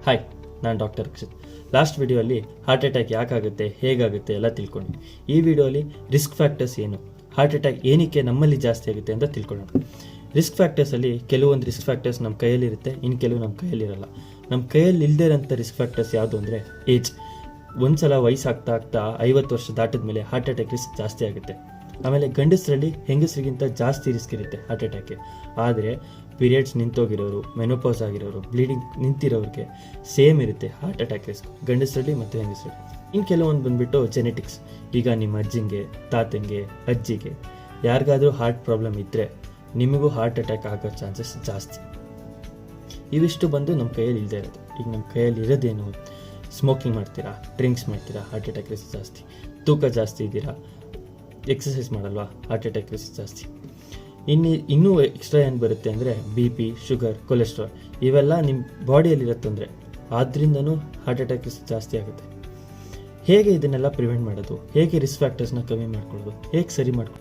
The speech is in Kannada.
ಹಾಯ್, ನಾನು ಡಾಕ್ಟರ್ ರಕ್ಷಿತ್. ಲಾಸ್ಟ್ ವಿಡಿಯೋಲಿ ಹಾರ್ಟ್ ಅಟ್ಯಾಕ್ ಯಾಕಾಗುತ್ತೆ, ಹೇಗಾಗುತ್ತೆ ಎಲ್ಲ ತಿಳ್ಕೊಂಡು. ಈ ವಿಡಿಯೋಲಿ ರಿಸ್ಕ್ ಫ್ಯಾಕ್ಟರ್ಸ್ ಏನು, ಹಾರ್ಟ್ ಅಟ್ಯಾಕ್ ಏನಕ್ಕೆ ನಮ್ಮಲ್ಲಿ ಜಾಸ್ತಿ ಆಗುತ್ತೆ ಅಂತ ತಿಳ್ಕೊಳ್ಳೋಣ. ರಿಸ್ಕ್ ಫ್ಯಾಕ್ಟರ್ಸಲ್ಲಿ ಕೆಲವೊಂದು ರಿಸ್ಕ್ ಫ್ಯಾಕ್ಟರ್ಸ್ ನಮ್ಮ ಕೈಯಲ್ಲಿರುತ್ತೆ, ಇನ್ನು ಕೆಲವು ನಮ್ಮ ಕೈಯಲ್ಲಿರಲ್ಲ. ನಮ್ಮ ಕೈಯಲ್ಲಿ ಇಲ್ಲದೇ ಇರೋಂಥ ರಿಸ್ಕ್ ಫ್ಯಾಕ್ಟರ್ಸ್ ಯಾವುದು ಅಂದರೆ ಏಜ್. ಒಂದ್ಸಲ ವಯಸ್ಸಾಗ್ತಾ ಆಗ್ತಾ 50 ವರ್ಷ ದಾಟಿದ ಮೇಲೆ ಹಾರ್ಟ್ ಅಟ್ಯಾಕ್ ರಿಸ್ಕ್ ಜಾಸ್ತಿ ಆಗುತ್ತೆ. ಆಮೇಲೆ ಗಂಡಸರಲ್ಲಿ ಹೆಂಗಸರಿಗಿಂತ ಜಾಸ್ತಿ ರಿಸ್ಕ್ ಇರುತ್ತೆ ಹಾರ್ಟ್ ಅಟ್ಯಾಕ್ಗೆ. ಆದರೆ ಪೀರಿಯಡ್ಸ್ ನಿಂತೋಗಿರೋರು, ಮೆನೋಪಾಸ್ ಆಗಿರೋರು, ಬ್ಲೀಡಿಂಗ್ ನಿಂತಿರೋರಿಗೆ ಸೇಮ್ ಇರುತ್ತೆ ಹಾರ್ಟ್ ಅಟ್ಯಾಕ್ ರಿಸ್ಕ್ ಗಂಡಸರಲ್ಲಿ ಮತ್ತು ಹೆಂಗಸರಲ್ಲಿ. ಇನ್ನು ಕೆಲವೊಂದು ಬಂದುಬಿಟ್ಟು ಜೆನೆಟಿಕ್ಸ್. ಈಗ ನಿಮ್ಮ ಅಜ್ಜಿಗೆ, ತಾತಂಗೆ, ಅಜ್ಜಿಗೆ ಯಾರಿಗಾದರೂ ಹಾರ್ಟ್ ಪ್ರಾಬ್ಲಮ್ ಇದ್ದರೆ ನಿಮಗೂ ಹಾರ್ಟ್ ಅಟ್ಯಾಕ್ ಆಗೋ ಚಾನ್ಸಸ್ ಜಾಸ್ತಿ. ಇವಿಷ್ಟು ಬಂದು ನಮ್ಮ ಕೈಯಲ್ಲಿ ಇಲ್ಲದೆ ಇರೋದು. ಈಗ ನಮ್ಮ ಕೈಯಲ್ಲಿ ಇರೋದೇನು, ಸ್ಮೋಕಿಂಗ್ ಮಾಡ್ತೀರಾ, ಡ್ರಿಂಕ್ಸ್ ಮಾಡ್ತೀರಾ, ಹಾರ್ಟ್ ಅಟ್ಯಾಕ್ ರಿಸ್ಕ್ ಜಾಸ್ತಿ. ತೂಕ ಜಾಸ್ತಿ ಇದ್ದೀರಾ, ಎಕ್ಸಸೈಸ್ ಮಾಡಲ್ವಾ, ಹಾರ್ಟ್ ಅಟ್ಯಾಕ್ ರಿಸ್ಕ್ ಜಾಸ್ತಿ. ಇನ್ನೂ ಎಕ್ಸ್ಟ್ರಾ ಏನು ಬರುತ್ತೆ ಅಂದರೆ BP, ಶುಗರ್, ಕೊಲೆಸ್ಟ್ರಾಲ್, ಇವೆಲ್ಲ ನಿಮ್ಮ ಬಾಡಿಯಲ್ಲಿರೋ ತೊಂದರೆ. ಆದ್ರಿಂದನೂ ಹಾರ್ಟ್ ಅಟ್ಯಾಕ್ ರಿಸ್ಕ್ ಜಾಸ್ತಿ ಆಗುತ್ತೆ. ಹೇಗೆ ಇದನ್ನೆಲ್ಲ ಪ್ರಿವೆಂಟ್ ಮಾಡೋದು, ಹೇಗೆ ರಿಸ್ಕ್ ಫ್ಯಾಕ್ಟರ್ಸ್ನ ಕಮ್ಮಿ ಮಾಡ್ಕೊಳ್ಳೋದು, ಹೇಗೆ ಸರಿ ಮಾಡ್ಕೊಳ್ಳೋದು?